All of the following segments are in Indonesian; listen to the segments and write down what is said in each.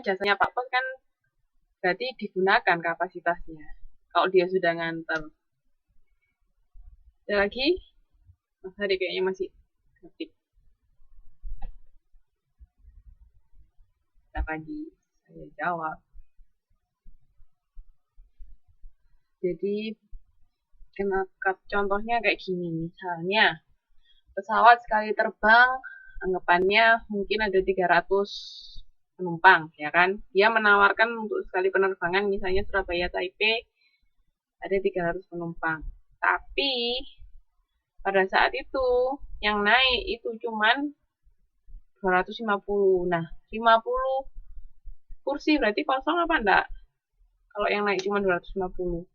kan jasanya Pak Pos kan berarti digunakan kapasitasnya. Kalau dia sudah nganter. Ada lagi? Mas Hari kayaknya masih ngetik. Ada lagi? Saya jawab. Jadi contohnya kayak gini, misalnya pesawat sekali terbang anggapannya mungkin ada 300 penumpang, ya kan? Dia menawarkan untuk sekali penerbangan misalnya Surabaya Taipei ada 300 penumpang. Tapi pada saat itu yang naik itu cuman 250. Nah, 50 kursi berarti kosong apa enggak? Kalau yang naik cuma 250.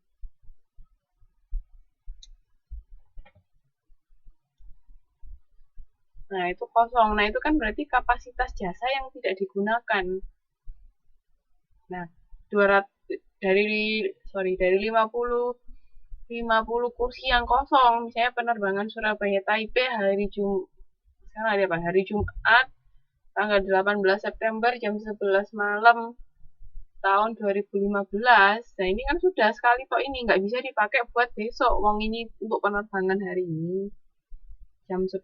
Nah, itu kosong. Nah, itu kan berarti kapasitas jasa yang tidak digunakan. Nah, 200 dari 50 kursi yang kosong, misalnya penerbangan Surabaya Taipei hari Jumat tanggal 18 September jam 11 malam tahun 2015. Nah, ini kan sudah sekali kok, ini nggak bisa dipakai buat besok. Wong ini untuk penerbangan hari ini jam 11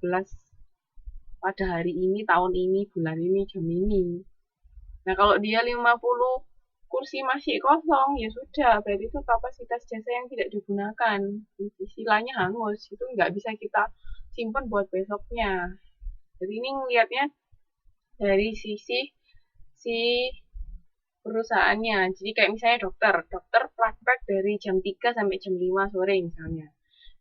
pada hari ini, tahun ini, bulan ini, jam ini. Nah, kalau dia 50 kursi masih kosong, ya sudah, berarti itu kapasitas jasa yang tidak digunakan. Istilahnya hangus, itu nggak bisa kita simpan buat besoknya. Jadi ini ngelihatnya dari sisi si perusahaannya. Jadi kayak misalnya dokter praktek dari jam 3 sampai jam 5 sore misalnya.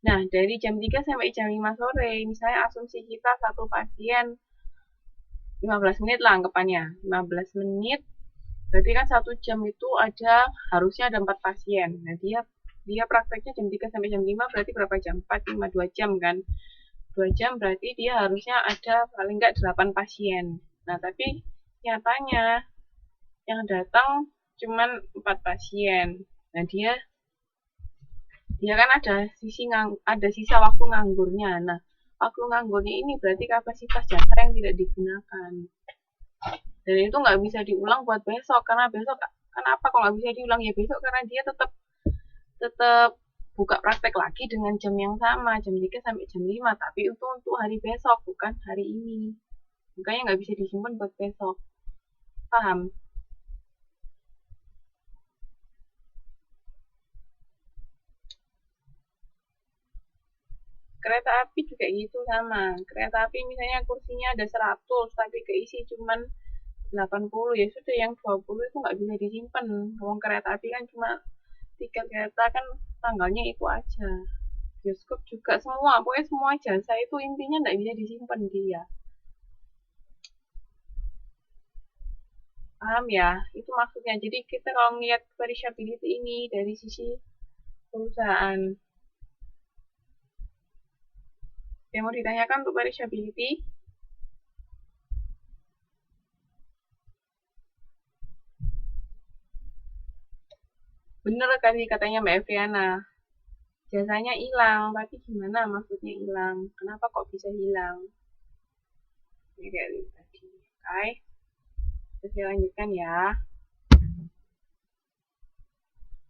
Nah, dari jam 3 sampai jam 5 sore, misalnya asumsi kita satu pasien 15 menit lah anggapannya. 15 menit, berarti kan 1 jam itu harusnya ada 4 pasien. Nah, dia prakteknya jam 3 sampai jam 5, berarti berapa jam? 4, 5, 2 jam kan? 2 jam berarti dia harusnya ada paling nggak 8 pasien. Nah, tapi nyatanya yang datang cuman 4 pasien. Nah, dia kan ada sisa waktu nganggurnya. Nah, waktu nganggurnya ini berarti kapasitas jasa yang tidak digunakan. Dan itu nggak bisa diulang buat besok, karena besok kenapa kok nggak bisa diulang ya besok, karena dia tetap buka praktek lagi dengan jam yang sama, jam 3 sampai jam 5, tapi itu untuk hari besok, bukan hari ini. Makanya nggak bisa disimpan buat besok. Paham? Kereta api juga gitu sama. Kereta api misalnya kursinya ada 100, tapi keisi cuman 80, ya sudah yang 20 itu nggak bisa disimpan. Uang kereta api kan cuma tiket kereta kan tanggalnya itu aja. Bioskop juga semua, pokoknya semua jasa itu intinya nggak bisa disimpan dia. Paham ya? Itu maksudnya. Jadi kita kalau melihat perishability ini dari sisi perusahaan. Yang mau ditanyakan untuk perishability? Bener tadi katanya Mbak Eviana. Jasanya hilang, tapi gimana maksudnya hilang? Kenapa kok bisa hilang? Ini kayak tadi. Oke. Saya lanjutkan ya.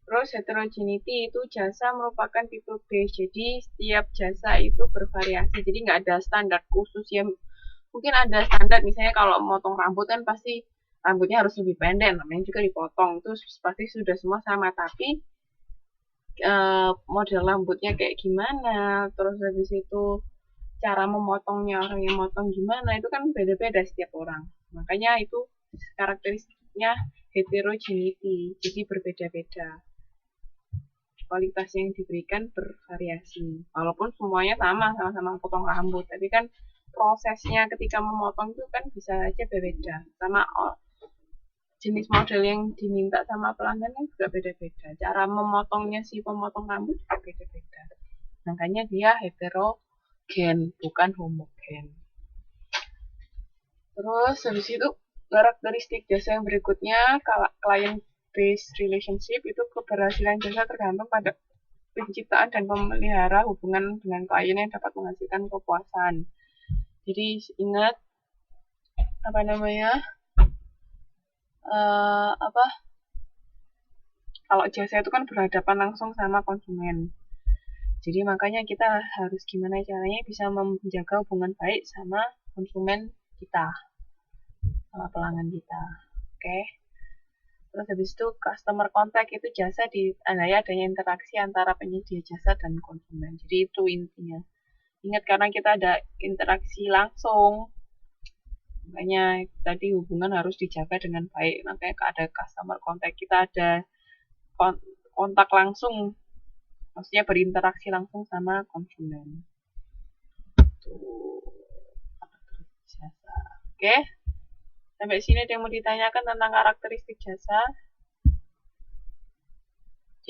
Terus heterogeneity itu jasa merupakan people based. Jadi setiap jasa itu bervariasi. Jadi nggak ada standar khusus ya. Mungkin ada standar, misalnya kalau motong rambut kan pasti rambutnya harus lebih pendek, namanya juga dipotong. Itu pasti sudah semua sama. Tapi model rambutnya kayak gimana, terus habis itu cara memotongnya, orang yang motong gimana, itu kan beda-beda setiap orang. Makanya itu karakteristiknya heterogeneity, jadi berbeda-beda. Kualitas yang diberikan bervariasi. Walaupun semuanya sama-sama potong rambut, tapi kan prosesnya ketika memotong itu kan bisa aja berbeda. Sama jenis model yang diminta sama pelanggan kan juga beda-beda. Cara memotongnya si pemotong rambut juga beda-beda. Makanya dia heterogen, bukan homogen. Terus habis itu karakteristik jasa yang berikutnya, client based relationship, itu keberhasilan jasa tergantung pada penciptaan dan memelihara hubungan dengan klien yang dapat menghasilkan kepuasan. Jadi ingat apa, kalau jasa itu kan berhadapan langsung sama konsumen. Jadi makanya kita harus gimana caranya bisa menjaga hubungan baik sama konsumen kita, sama pelanggan kita. Oke. Terus habis itu customer contact itu jasa ditandai adanya interaksi antara penyedia jasa dan konsumen. Jadi itu intinya. Ingat karena kita ada interaksi langsung, makanya tadi hubungan harus dijaga dengan baik. Makanya ada customer contact, kita ada kontak langsung, maksudnya berinteraksi langsung sama konsumen. Tuh, jasa. Oke, sampai sini ada yang mau ditanyakan tentang karakteristik jasa.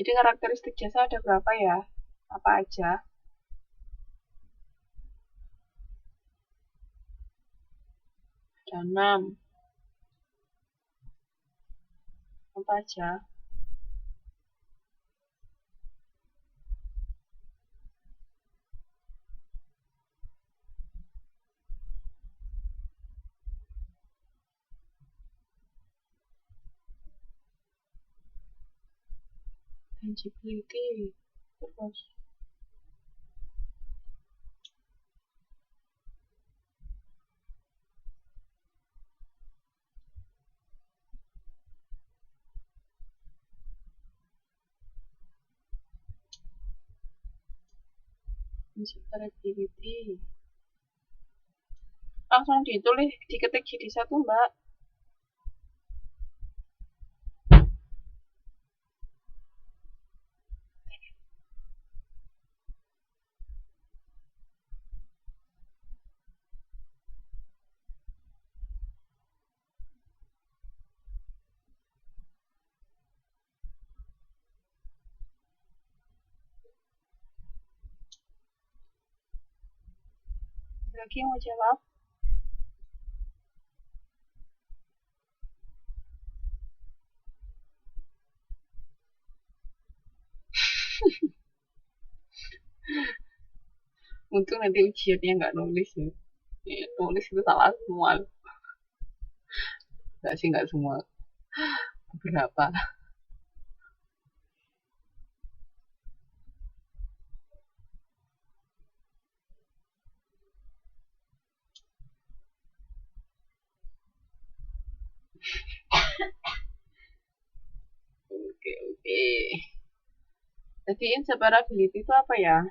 Jadi karakteristik jasa ada berapa ya? Apa aja? Ada 6. Apa aja? Tangibility. Terus tangibility. Langsung ditulis, diketik jadi satu, Mbak. Lagi yang mau jawab? Untung nanti ujiannya nggak nulis ya. Ya, nulis itu salah semua. Nggak sih, nggak semua. Beberapa. Oke, oke. Jadi inseparability itu apa ya?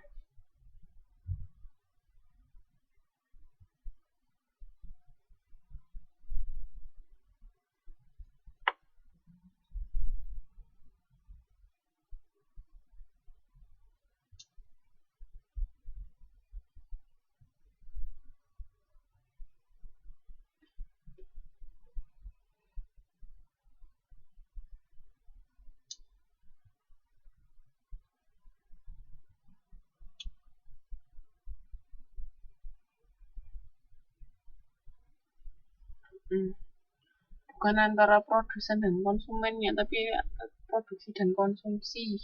Bukan antara produsen dan konsumennya, tapi produksi dan konsumsi.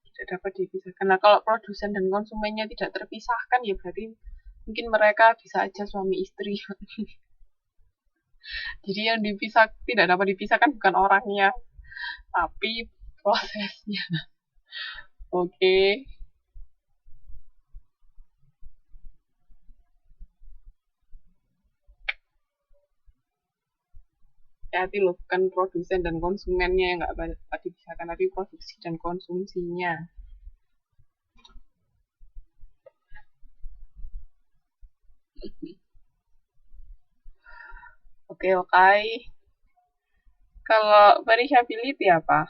Tidak dapat dipisahkan. Nah, kalau produsen dan konsumennya tidak terpisahkan, ya berarti mungkin mereka bisa aja suami istri. Jadi yang tidak dapat dipisahkan bukan orangnya, tapi prosesnya. Oke. Hati-hati loh, bukan produsen dan konsumennya yang nggak dapat dipisahkan, tapi produksi dan konsumsinya. Oke, oke. Kalau variability apa?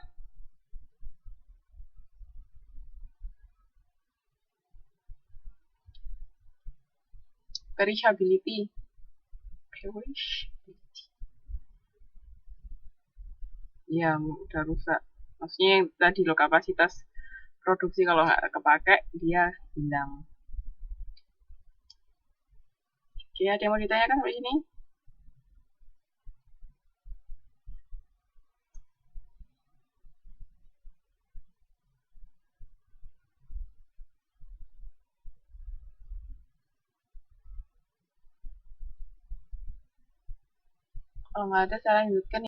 Variability. Ya, udah rusak. Maksudnya yang tadi loh, kapasitas produksi kalau nggak kepake, dia hilang. Oke, ada yang mau ditanyakan sampai sini? Kalau nggak ada, saya lanjutkan